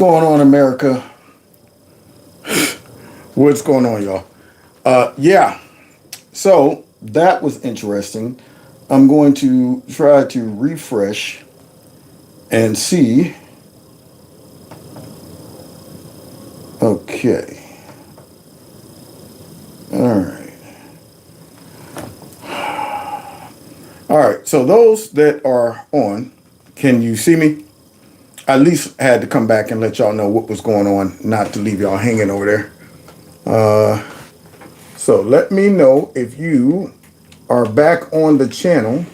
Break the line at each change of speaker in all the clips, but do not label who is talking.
Going on, America? What's going on, y'all? Yeah, so that was interesting. I'm going to try to refresh and see. Okay. All right. All right. So those that are on, can you see me? I at least had to come back and let y'all know what was going on, not to leave y'all hanging over there. So let me know if you are back on the channel,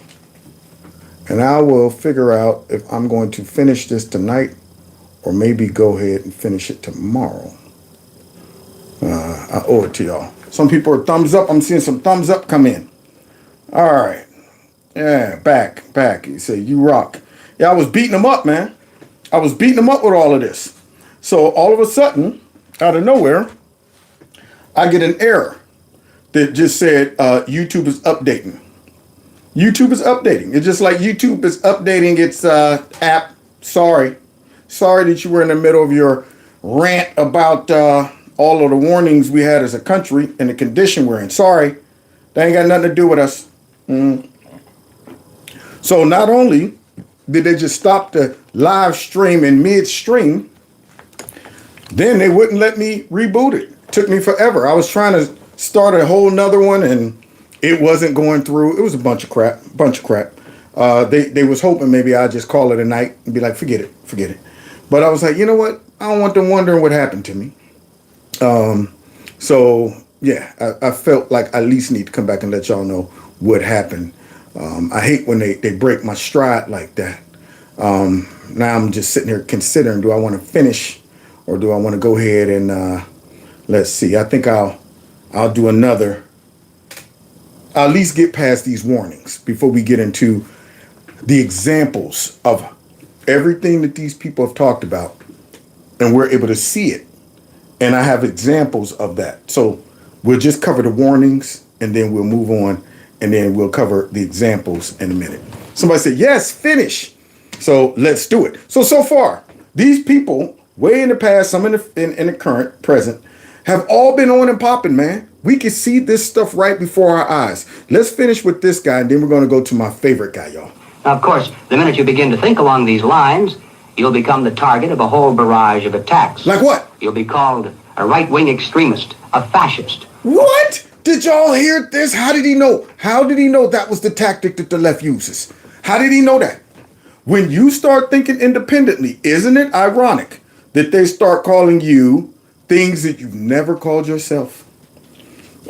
and I will figure out if I'm going to finish this tonight or maybe go ahead and finish it tomorrow. I owe it to y'all. Some people are thumbs up. I'm seeing some thumbs up come in. All right. Yeah, back. He said, you rock. Yeah, I was beating them up, man. I was beating them up with all of this. So all of a sudden, out of nowhere, I get an error that just said YouTube is updating. YouTube is updating. It's just like YouTube is updating its app. Sorry that you were in the middle of your rant about all of the warnings we had as a country and the condition we're in. Sorry, that ain't got nothing to do with us. So not only did they just stop the live stream in midstream, then they wouldn't let me reboot it. Took me forever. I was trying to start a whole nother one and it wasn't going through. It was a bunch of crap. They was hoping maybe I'd just call it a night and be like, forget it. But I was like, you know what? I don't want them wondering what happened to me. So yeah, I felt like I at least need to come back and let y'all know what happened. I hate when they break my stride like that. Now I'm just sitting here considering, do I want to finish or do I want to go ahead and let's see. I think I'll do another. I'll at least get past these warnings before we get into the examples of everything that these people have talked about, and we're able to see it. And I have examples of that. So we'll just cover the warnings and then we'll move on, and then we'll cover the examples in a minute. Somebody said, yes, finish. So let's do it. So far, these people way in the past, some in the current, present, have all been on and popping, man. We can see this stuff right before our eyes. Let's finish with this guy, and then we're going to go to my favorite guy, y'all.
Now, of course, the minute you begin to think along these lines, you'll become the target of a whole barrage of attacks.
Like what?
You'll be called a right-wing extremist, a fascist.
What? Did y'all hear this? How did he know? How did he know that was the tactic that the left uses? How did he know that? When you start thinking independently, isn't it ironic that they start calling you things that you've never called yourself?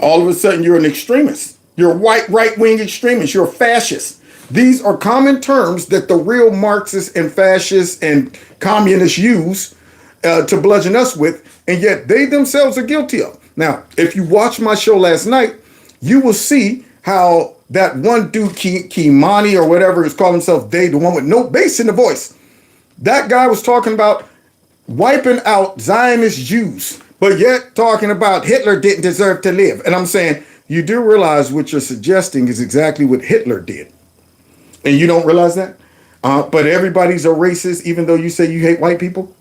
All of a sudden, you're an extremist. You're a white right-wing extremist. You're a fascist. These are common terms that the real Marxists and fascists and communists use to bludgeon us with, and yet they themselves are guilty of. Now, if you watched my show last night, you will see how that one dude, Kimani or whatever is calling himself, the one with no bass in the voice, that guy was talking about wiping out Zionist Jews, but yet talking about Hitler didn't deserve to live. And I'm saying, you do realize what you're suggesting is exactly what Hitler did. And you don't realize that? But everybody's a racist, even though you say you hate white people.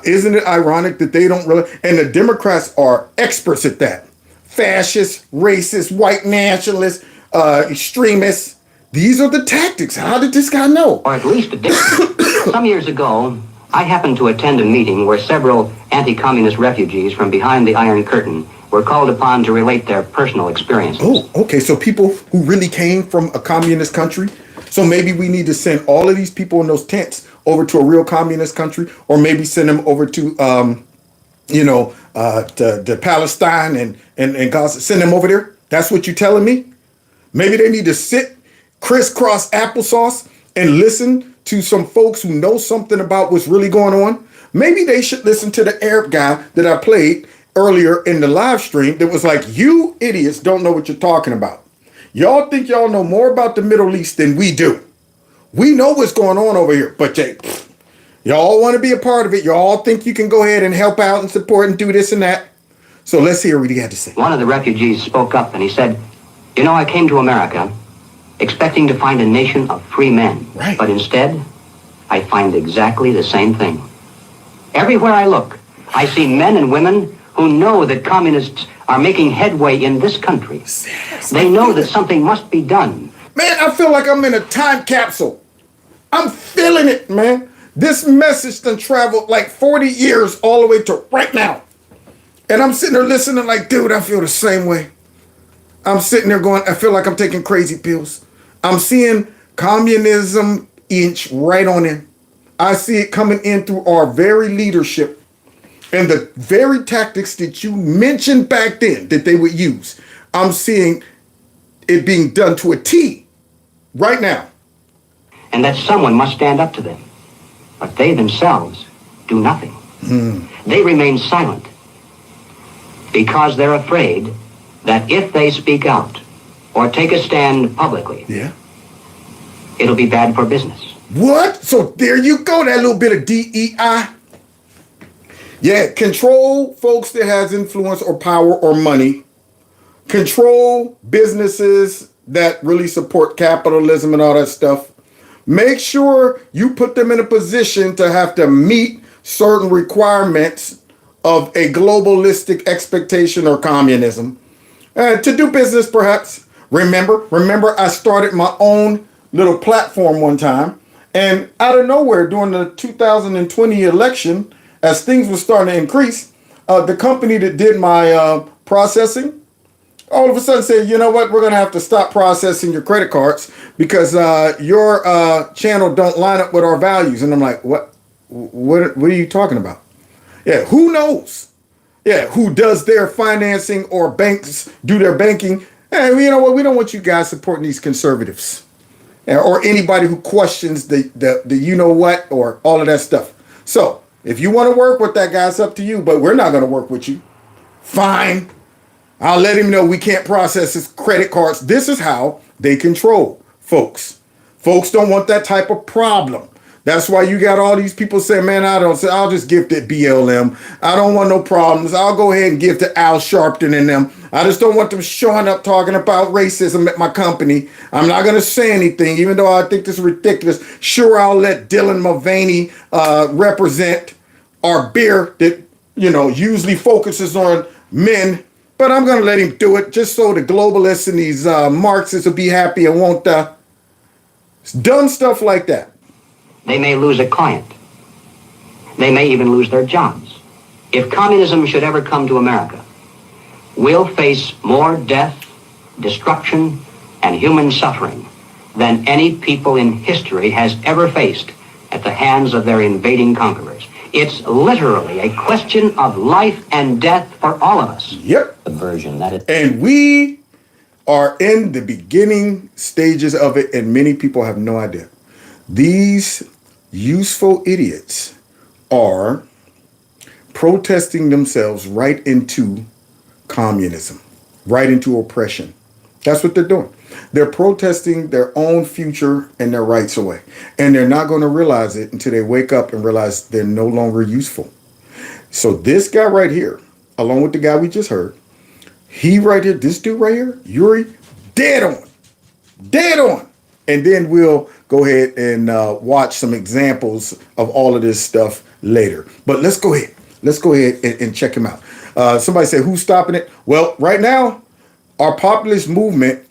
Isn't it ironic that they don't really, and the Democrats are experts at that. Fascists, racists, white nationalists, extremists. These are the tactics. How did this guy know?
Or at least some years ago, I happened to attend a meeting where several anti-communist refugees from behind the Iron Curtain were called upon to relate their personal experiences.
Oh, okay. So people who really came from a communist country. So maybe we need to send all of these people in those tents over to a real communist country, or maybe send them over to, to Palestine and Gaza. Send them over there. That's what you're telling me? Maybe they need to sit crisscross applesauce and listen to some folks who know something about what's really going on. Maybe they should listen to the Arab guy that I played earlier in the live stream that was like, you idiots don't know what you're talking about. Y'all think y'all know more about the Middle East than we do. We know what's going on over here, but y'all want to be a part of it. Y'all think you can go ahead and help out and support and do this and that. So let's hear what he had to say.
One of the refugees spoke up and he said, you know, I came to America expecting to find a nation of free men.
Right.
But instead, I find exactly the same thing. Everywhere I look, I see men and women who know that communists are making headway in this country. They know that something must be done.
Man, I feel like I'm in a time capsule. I'm feeling it, man. This message done traveled like 40 years all the way to right now. And I'm sitting there listening like, dude, I feel the same way. I'm sitting there going, I feel like I'm taking crazy pills. I'm seeing communism inch right on in. I see it coming in through our very leadership and the very tactics that you mentioned back then that they would use. I'm seeing it being done to a T right now.
And that someone must stand up to them. But they themselves do nothing. They remain silent because they're afraid that if they speak out or take a stand publicly, it'll be bad for business.
What? So there you go, that little bit of DEI. Yeah, control folks that has influence or power or money. Control businesses that really support capitalism and all that stuff. Make sure you put them in a position to have to meet certain requirements of a globalistic expectation or communism. To do business, perhaps. Remember, I started my own little platform one time. And out of nowhere, during the 2020 election, as things were starting to increase, the company that did my processing, all of a sudden said, you know what, we're going to have to stop processing your credit cards because your channel don't line up with our values. And I'm like, what are you talking about? Yeah, who knows? Yeah, who does their financing or banks do their banking? And you know what, we don't want you guys supporting these conservatives or anybody who questions the you know what or all of that stuff. So if you want to work with that guy, it's up to you, but we're not going to work with you. Fine. I'll let him know we can't process his credit cards. This is how they control folks. Folks don't want that type of problem. That's why you got all these people saying, man, I'll just give to BLM. I don't want no problems. I'll go ahead and give to Al Sharpton and them. I just don't want them showing up talking about racism at my company. I'm not going to say anything, even though I think this is ridiculous. Sure, I'll let Dylan Mulvaney represent our beer that, usually focuses on men. But I'm going to let him do it just so the globalists and these Marxists will be happy and won't dumb stuff like that.
They may lose a client. They may even lose their jobs. If communism should ever come to America, we'll face more death, destruction, and human suffering than any people in history has ever faced at the hands of their invading conquerors. It's literally a question of life and death for all of us.
Yep.
Subversion, that is.
And we are in the beginning stages of it, and many people have no idea. These useful idiots are protesting themselves right into communism, right into oppression. That's what they're doing. They're protesting their own future and their rights away. And they're not going to realize it until they wake up and realize they're no longer useful. So this guy right here, along with the guy we just heard, he right here, this dude right here, Yuri, dead on. And then we'll go ahead and watch some examples of all of this stuff later. But let's go ahead and check him out. Somebody said, who's stopping it? Well, right now, our populist movement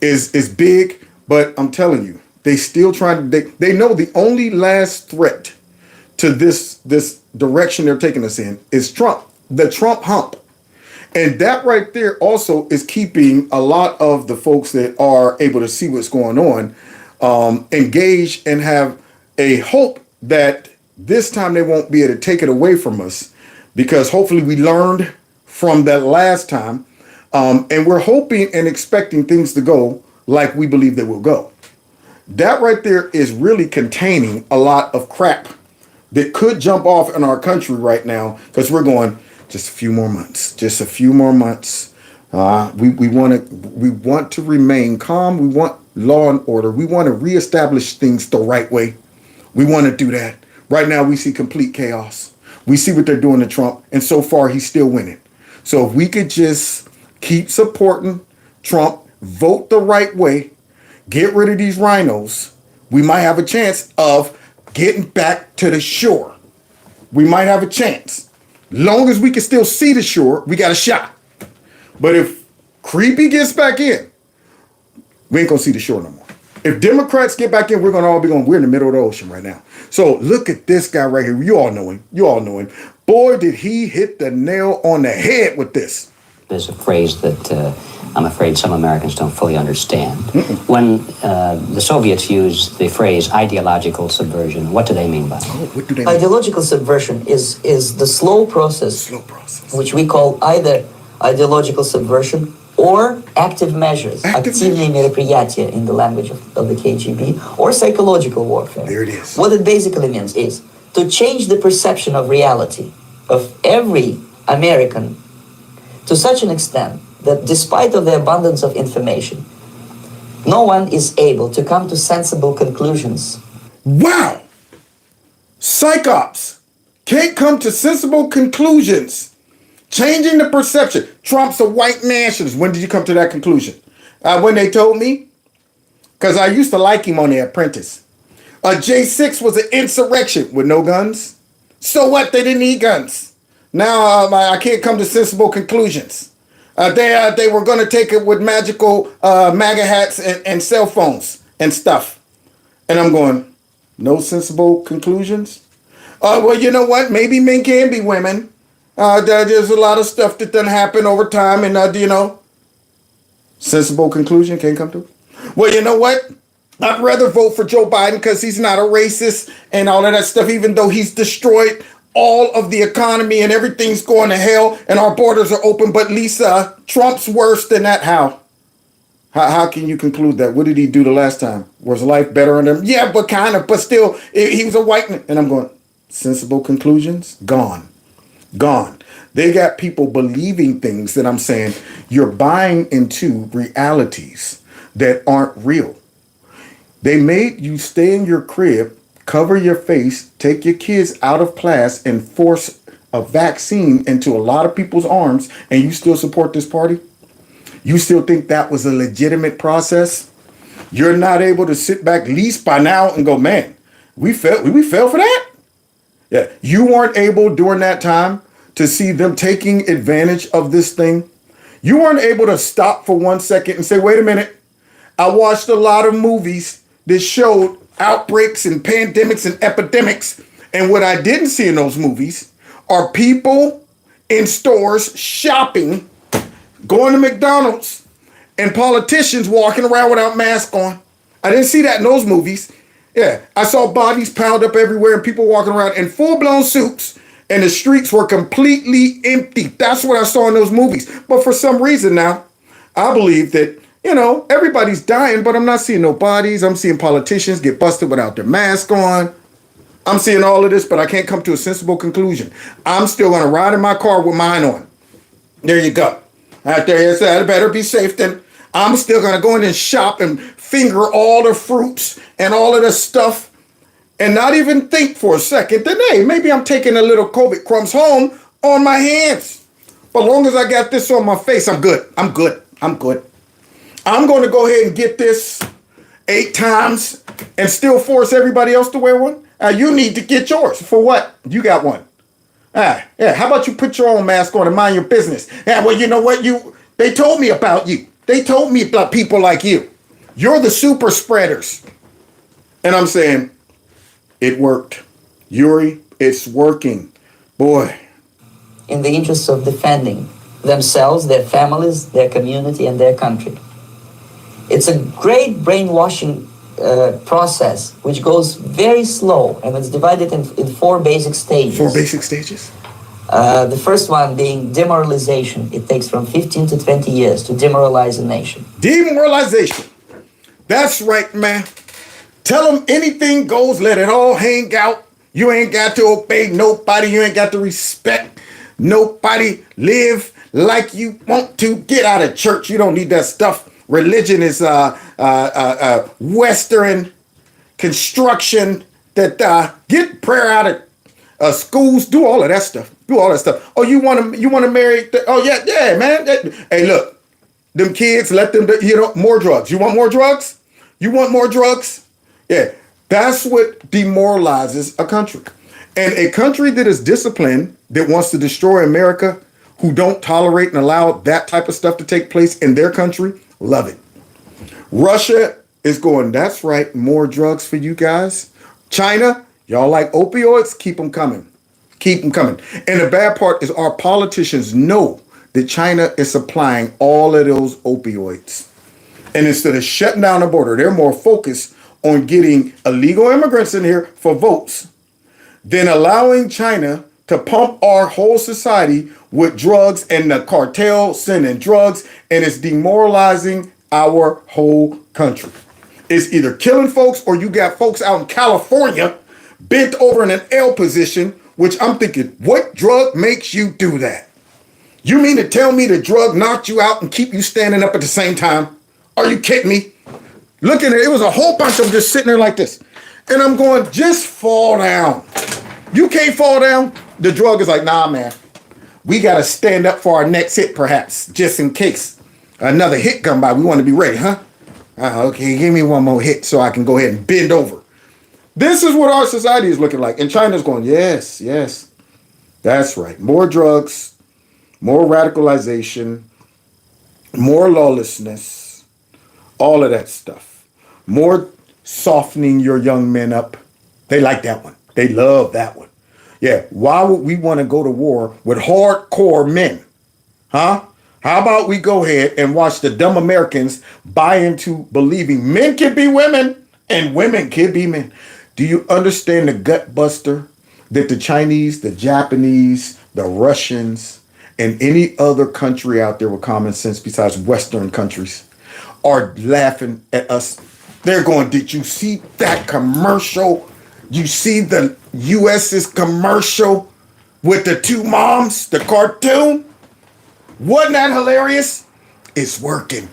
is big, but I'm telling you, they still trying to, they know the only last threat to this direction they're taking us in is Trump, the Trump hump. And that right there also is keeping a lot of the folks that are able to see what's going on engaged and have a hope that this time they won't be able to take it away from us, because hopefully we learned from that last time. And we're hoping and expecting things to go like we believe they will go. That right there is really containing a lot of crap that could jump off in our country right now, because we're going just a few more months. We want to remain calm. We want law and order. We want to reestablish things the right way. We want to do that. Right now, we see complete chaos. We see what they're doing to Trump, and so far, he's still winning. So if we could just keep supporting Trump, vote the right way, get rid of these rhinos, we might have a chance of getting back to the shore. we might have a chance. Long as we can still see the shore, we got a shot. But if creepy gets back in, we ain't gonna see the shore no more. If Democrats get back in, we're gonna all be going, we're in the middle of the ocean right now. So look at this guy right here. You all know him. You all know him. Boy, did he hit the nail on the head with this.
There's a phrase that I'm afraid some Americans don't fully understand. When the Soviets used the phrase ideological subversion, what do they mean by it?
Oh, what do they mean?
Ideological subversion is the slow process, which we call either ideological subversion or active measures, активные мероприятия in the language of the KGB, or psychological warfare.
There it is.
What it basically means is to change the perception of reality of every American to such an extent that despite of the abundance of information, no one is able to come to sensible conclusions.
Wow! Psychops can't come to sensible conclusions. Changing the perception. Trump's a white nationalist. When did you come to that conclusion? When they told me? Because I used to like him on The Apprentice. J6 was an insurrection with no guns. So what? They didn't need guns. Now I can't come to sensible conclusions. They were going to take it with magical MAGA hats and cell phones and stuff. And I'm going, no sensible conclusions? Well, you know what? Maybe men can be women. There's a lot of stuff that doesn't happen over time, and sensible conclusion can't come to. Well, you know what? I'd rather vote for Joe Biden because he's not a racist and all of that stuff, even though he's destroyed all of the economy and everything's going to hell and our borders are open. But Lisa, Trump's worse than that. How can you conclude that? What did he do the last time? Was life better on him? Yeah, but kind of, but still, he was a white man. And I'm going, sensible conclusions? Gone. They got people believing things that I'm saying you're buying into realities that aren't real. They made you stay in your crib, cover your face, take your kids out of class, and force a vaccine into a lot of people's arms, and you still support this party? You still think that was a legitimate process? You're not able to sit back, at least by now, and go, man, we fell for that? Yeah, you weren't able during that time to see them taking advantage of this thing. You weren't able to stop for 1 second and say, wait a minute. I watched a lot of movies that showed outbreaks and pandemics and epidemics. And what I didn't see in those movies are people in stores shopping, going to McDonald's, and politicians walking around without masks on. I didn't see that in those movies. Yeah, I saw bodies piled up everywhere and people walking around in full-blown suits, and the streets were completely empty. That's what I saw in those movies. But for some reason now, I believe that, everybody's dying, but I'm not seeing no bodies. I'm seeing politicians get busted without their mask on. I'm seeing all of this, but I can't come to a sensible conclusion. I'm still going to ride in my car with mine on. There you go. Out there, it better be safe then. I'm still going to go in and shop and finger all the fruits and all of the stuff and not even think for a second that, hey, maybe I'm taking a little COVID crumbs home on my hands. But long as I got this on my face, I'm good. I'm going to go ahead and get this 8 times and still force everybody else to wear one. You need to get yours. For what? You got one. Yeah. How about you put your own mask on and mind your business? Yeah, well, you know what? They told me about you. They told me about people like you. You're the super spreaders. And I'm saying, it worked. Yuri, it's working. Boy.
In the interests of defending themselves, their families, their community, and their country. It's a great brainwashing process which goes very slow, and it's divided in 4 basic stages.
4 basic stages?
The first one being demoralization. It takes from 15 to 20 years to demoralize a nation.
Demoralization. That's right, man. Tell them anything goes, let it all hang out. You ain't got to obey nobody. You ain't got to respect nobody. Live like you want to. Get out of church. You don't need that stuff. Religion is Western construction that get prayer out of schools. Do all of that stuff. Oh, you want to marry? Yeah, man. Hey, look, them kids. Let them. More drugs. You want more drugs? Yeah, that's what demoralizes a country. And a country that is disciplined, that wants to destroy America, who don't tolerate and allow that type of stuff to take place in their country, love it. Russia is going, that's right, more drugs for you guys. China, y'all like opioids? Keep them coming. Keep them coming. And the bad part is our politicians know that China is supplying all of those opioids. And instead of shutting down the border, they're more focused on getting illegal immigrants in here for votes than allowing China to pump our whole society with drugs, and the cartel sending drugs, and it's demoralizing our whole country. It's either killing folks, or you got folks out in California bent over in an L position, which I'm thinking, what drug makes you do that? You mean to tell me the drug knocked you out and keep you standing up at the same time? Are you kidding me? Looking at it, it was a whole bunch of them just sitting there like this. And I'm going, just fall down. You can't fall down. The drug is like, nah, man. We got to stand up for our next hit, perhaps, just in case another hit come by. We want to be ready, huh? Okay, give me one more hit so I can go ahead and bend over. This is what our society is looking like. And China's going, yes, yes, that's right. More drugs, more radicalization, more lawlessness, all of that stuff. More softening your young men up. They like that one. They love that one. Yeah, why would we want to go to war with hardcore men? Huh? How about we go ahead and watch the dumb Americans buy into believing men can be women and women can be men? Do you understand the gut buster that the Chinese, the Japanese, the Russians, and any other country out there with common sense besides Western countries are laughing at us? They're going, did you see that commercial? You see the US's commercial with the two moms, the cartoon? Wasn't that hilarious? It's working.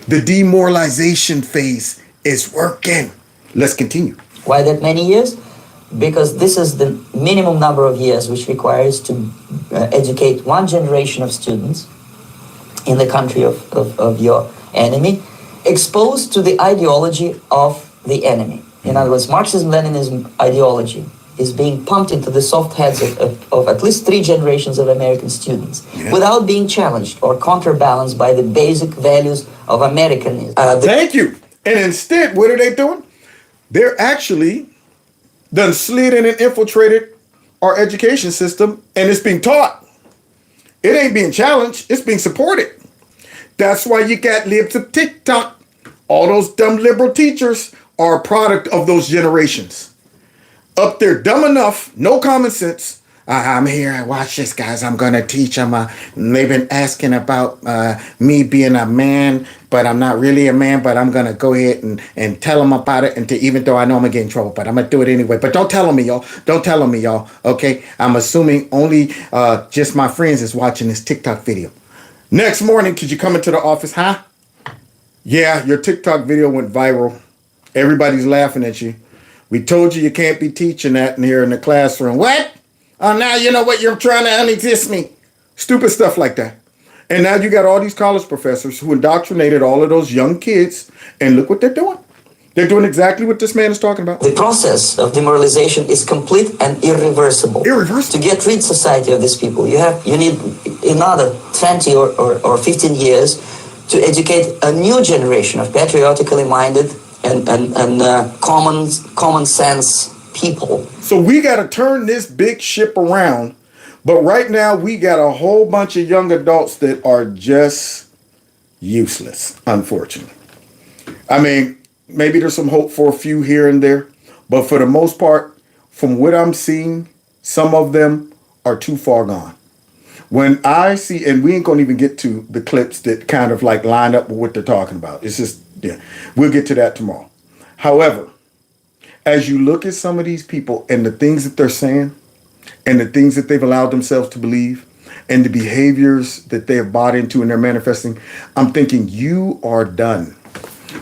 The demoralization phase is working. Let's continue.
Why that many years? Because this is the minimum number of years which requires to educate one generation of students in the country of your enemy, exposed to the ideology of the enemy. In other words, Marxism-Leninism ideology is being pumped into the soft heads of at least 3 generations of American students, without being challenged or counterbalanced by the basic values of Americanism.
Thank you. And instead, what are they doing? They're actually done slid in and infiltrated our education system, and it's being taught. It ain't being challenged. It's being supported. That's why you got libs of TikTok. All those dumb liberal teachers are a product of those generations. Up there, dumb enough, no common sense. I'm here, I watch this, guys. I'm going to teach them. They've been asking about me being a man, but I'm not really a man, but I'm going to go ahead and tell them about it. And even though I know I'm going to get in trouble, but I'm going to do it anyway. But don't tell them me, y'all. Don't tell them me, y'all. Okay? I'm assuming only just my friends is watching this TikTok video. Next morning, could you come into the office? Huh? Yeah, your TikTok video went viral. Everybody's laughing at you. We told you can't be teaching that in here in the classroom. What? Oh, now you know what? You're trying to unexist me. Stupid stuff like that. And now you got all these college professors who indoctrinated all of those young kids. And look what they're doing. They're doing exactly what this man is talking about.
The process of demoralization is complete and irreversible.
Irreversible.
To get rid society of these people, you need another 20 or 15 years to educate a new generation of patriotically minded and common sense people.
So we got to turn this big ship around. But right now we got a whole bunch of young adults that are just useless, unfortunately. I mean, maybe there's some hope for a few here and there. But for the most part, from what I'm seeing, some of them are too far gone. When I see, and we ain't going to even get to the clips that kind of like line up with what they're talking about. It's just, yeah, we'll get to that tomorrow. However, as you look at some of these people and the things that they're saying and the things that they've allowed themselves to believe and the behaviors that they have bought into and they're manifesting, I'm thinking you are done.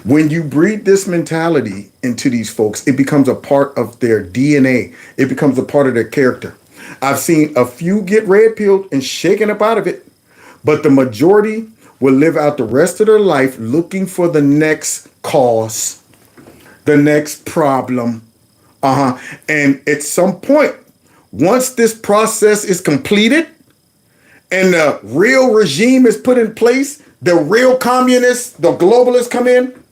When you breed this mentality into these folks, it becomes a part of their DNA. It becomes a part of their character. I've seen a few get red-pilled and shaken up out of it, but the majority will live out the rest of their life looking for the next cause, the next problem. And at some point, once this process is completed and the real regime is put in place, the real communists, the globalists come in,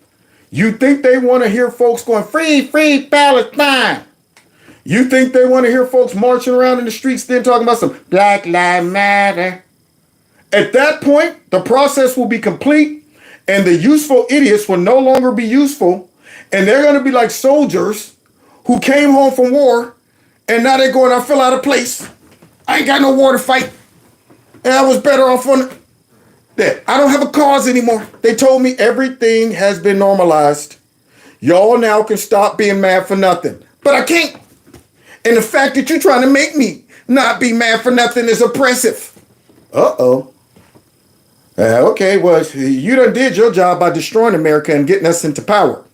you think they want to hear folks going, free, free Palestine? You think they want to hear folks marching around in the streets then talking about some Black Lives Matter? At that point, the process will be complete and the useful idiots will no longer be useful, and they're going to be like soldiers who came home from war and now they're going, I feel out of place. I ain't got no war to fight. And I was better off on that. I don't have a cause anymore. They told me everything has been normalized. Y'all now can stop being mad for nothing. But I can't. And the fact that you're trying to make me not be mad for nothing is oppressive. Uh-oh. Okay, well, you done did your job by destroying America and getting us into power.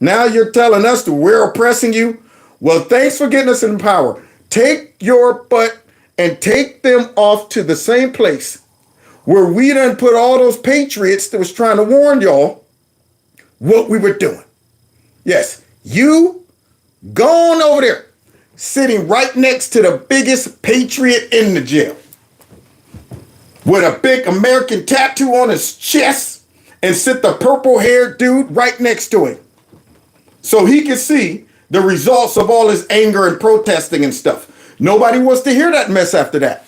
Now you're telling us that we're oppressing you? Well, thanks for getting us in power. Take your butt and take them off to the same place where we done put all those patriots that was trying to warn y'all what we were doing. Yes, you gone over there, sitting right next to the biggest patriot in the jail with a big American tattoo on his chest, and sit the purple-haired dude right next to him so he can see the results of all his anger and protesting and stuff. Nobody wants to hear that mess after that.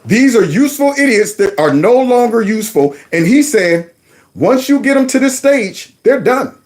These are useful idiots that are no longer useful. And he's saying, once you get them to this stage, they're done.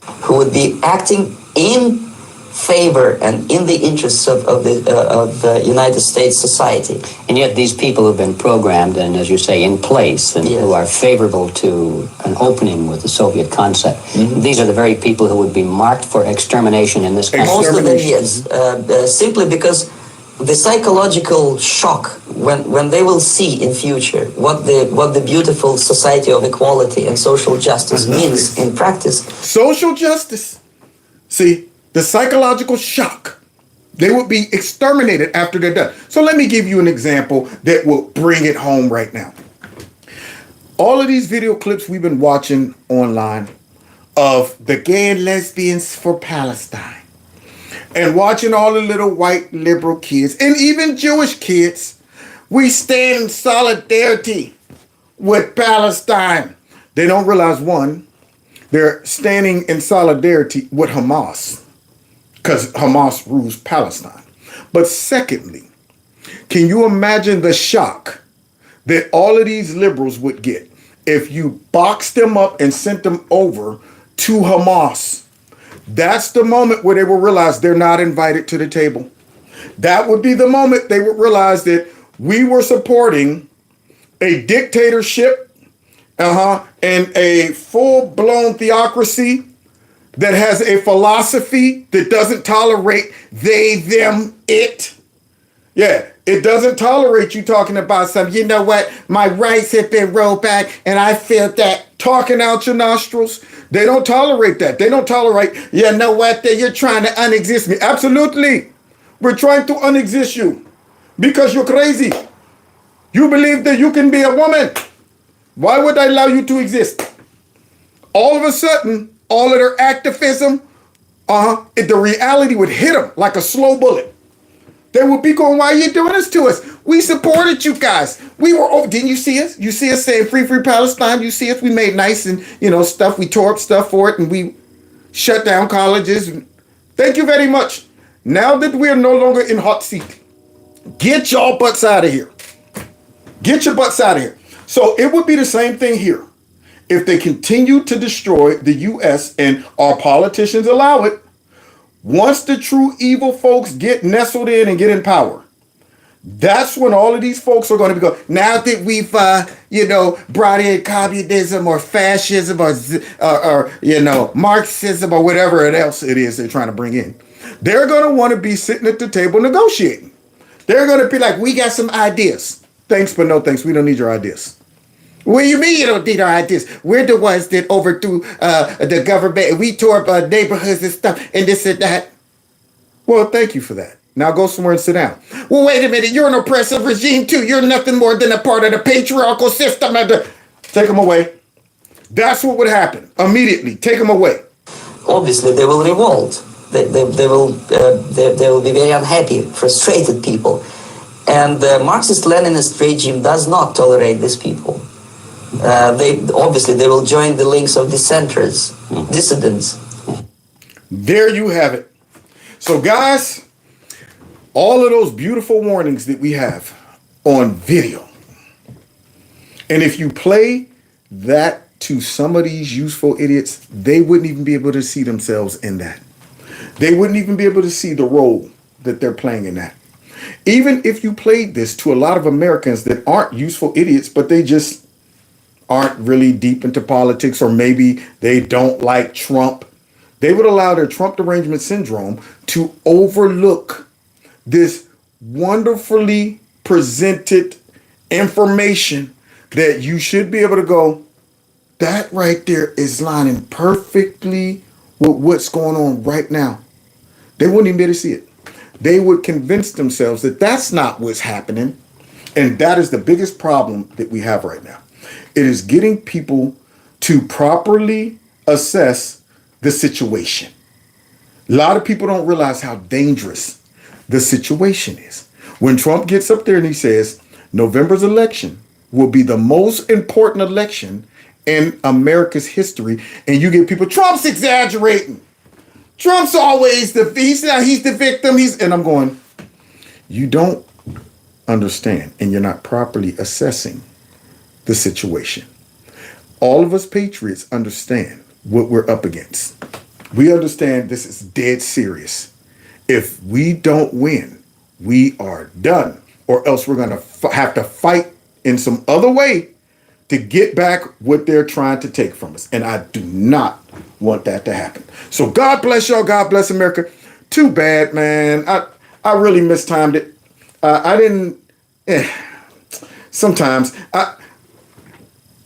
Who would be acting in favor and in the interests of the United States society.
And yet these people have been programmed and, as you say, in place, and
Yes.
who are favorable to an opening with the Soviet concept. Mm-hmm. These are the very people who would be marked for extermination in this country.
Most of them, yes, simply because the psychological shock when they will see in future what the beautiful society of equality and social justice means in practice.
Social justice. See, the psychological shock. They would be exterminated after they're done. So let me give you an example that will bring it home right now. All of these video clips we've been watching online of the gay and lesbians for Palestine, and watching all the little white liberal kids and even Jewish kids, we stand in solidarity with Palestine. They don't realize, one, they're standing in solidarity with Hamas because Hamas rules Palestine. But secondly, can you imagine the shock that all of these liberals would get if you boxed them up and sent them over to Hamas? That's the moment where they will realize they're not invited to the table. That would be the moment they would realize that we were supporting a dictatorship and a full-blown theocracy that has a philosophy that doesn't tolerate they, them, it. Yeah, it doesn't tolerate you talking about something. You know what? My rights have been rolled back and I feel that talking out your nostrils. They don't tolerate that. They don't tolerate, you know what? That you're trying to unexist me. Absolutely. We're trying to unexist you because you're crazy. You believe that you can be a woman. Why would I allow you to exist? All of a sudden, all of their activism, the reality would hit them like a slow bullet. They would be going, why are you doing this to us? We supported you guys. We were over. Didn't you see us? You see us saying free, free Palestine. You see us. We made nice and, stuff. We tore up stuff for it and we shut down colleges. Thank you very much. Now that we are no longer in hot seat, get y'all butts out of here. Get your butts out of here. So it would be the same thing here. If they continue to destroy the U.S. and our politicians allow it, once the true evil folks get nestled in and get in power, that's when all of these folks are going to be going, now that we've, brought in communism or fascism or Marxism or whatever else it is they're trying to bring in, they're going to want to be sitting at the table negotiating. They're going to be like, we got some ideas. Thanks, but no thanks. We don't need your ideas. What do you mean you don't need our ideas? We're the ones that overthrew the government. We tore up neighborhoods and stuff and this and that. Well, thank you for that. Now go somewhere and sit down. Well, wait a minute. You're an oppressive regime too. You're nothing more than a part of the patriarchal system. Take them away. That's what would happen immediately. Take them away.
Obviously, they will revolt. They will be very unhappy, frustrated people. And the Marxist-Leninist regime does not tolerate these people. They will join the links of dissenters, dissidents.
There you have it. So guys, all of those beautiful warnings that we have on video, and if you play that to some of these useful idiots, they wouldn't even be able to see themselves in that. They wouldn't even be able to see the role that they're playing in that. Even if you played this to a lot of Americans that aren't useful idiots, but they just aren't really deep into politics, or maybe they don't like Trump, they would allow their Trump derangement syndrome to overlook this wonderfully presented information that you should be able to go, that right there is lining perfectly with what's going on right now. They wouldn't even be able to see it. They would convince themselves that that's not what's happening. And that is the biggest problem that we have right now. It is getting people to properly assess the situation. A lot of people don't realize how dangerous the situation is. When Trump gets up there and he says, November's election will be the most important election in America's history, and you get people, Trump's exaggerating. Trump's always he's the victim. And I'm going, you don't understand, and you're not properly assessing the situation. All of us patriots understand what we're up against. We understand this is dead serious. If we don't win, we are done, or else we're going to have to fight in some other way to get back what they're trying to take from us. And I do not want that to happen. So God bless y'all. God bless America. Too bad, man. I really mistimed it. I didn't. Sometimes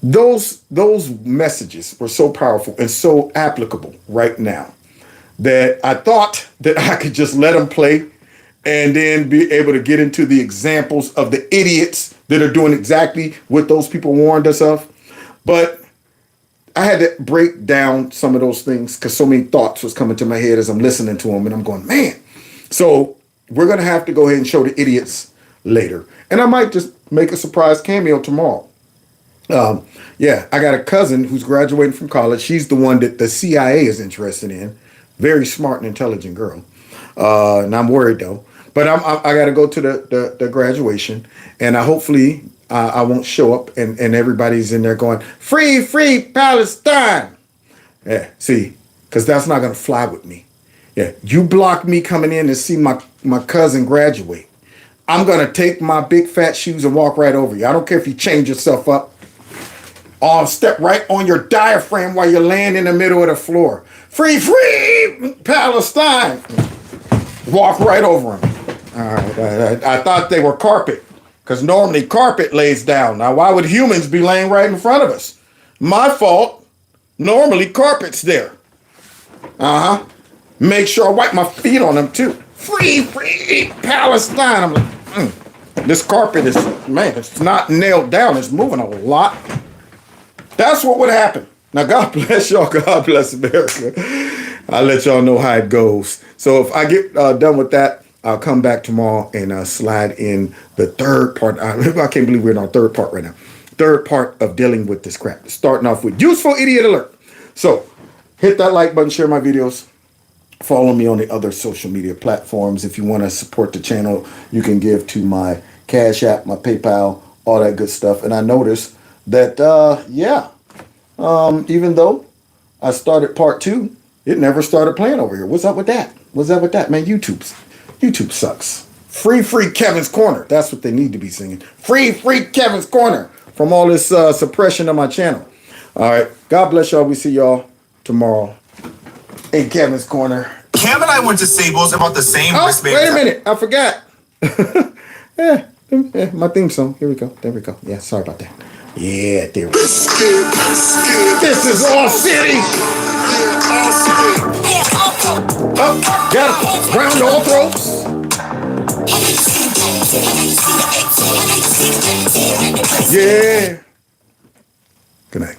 those messages were so powerful and so applicable right now that I thought that I could just let them play and then be able to get into the examples of the idiots that are doing exactly what those people warned us of. But I had to break down some of those things because so many thoughts was coming to my head as I'm listening to them, and I'm going, man. So we're going to have to go ahead and show the idiots later. And I might just make a surprise cameo tomorrow. Yeah, I got a cousin who's graduating from college. She's the one that the CIA is interested in. Very smart and intelligent girl. And I'm worried though. But I got to go to the graduation, and hopefully I won't show up and everybody's in there going, free, free Palestine. Yeah, see, because that's not going to fly with me. Yeah, you block me coming in to see my cousin graduate. I'm going to take my big fat shoes and walk right over you. I don't care if you change yourself up. I'll step right on your diaphragm while you're laying in the middle of the floor. Free, free Palestine. Walk right over him. All right, I thought they were carpet, because normally carpet lays down. Now, why would humans be laying right in front of us? My fault. Normally carpet's there. Make sure I wipe my feet on them too. Free, free Palestine. I'm like, this carpet is, man, it's not nailed down. It's moving a lot. That's what would happen. Now, God bless y'all. God bless America. I'll let y'all know how it goes. So if I get done with that, I'll come back tomorrow and slide in the third part. I can't believe we're in our third part right now. Third part of dealing with this crap. Starting off with useful idiot alert. So hit that like button, share my videos. Follow me on the other social media platforms. If you want to support the channel, you can give to my Cash App, my PayPal, all that good stuff. And I noticed that, even though I started part 2, it never started playing over here. What's up with that? What's up with that, man? YouTube sucks. Free, free Kevin's Corner. That's what they need to be singing. Free, free Kevin's Corner from all this suppression of my channel. All right. God bless y'all. We see y'all tomorrow in Kevin's Corner.
Cam and I went to Sables about the same wristband.
Wait a minute. I forgot. yeah, my theme song. Here we go. There we go. Yeah, sorry about that. Yeah, there we go. This is All City. Up, got it. Round all throats. Yeah. Good night.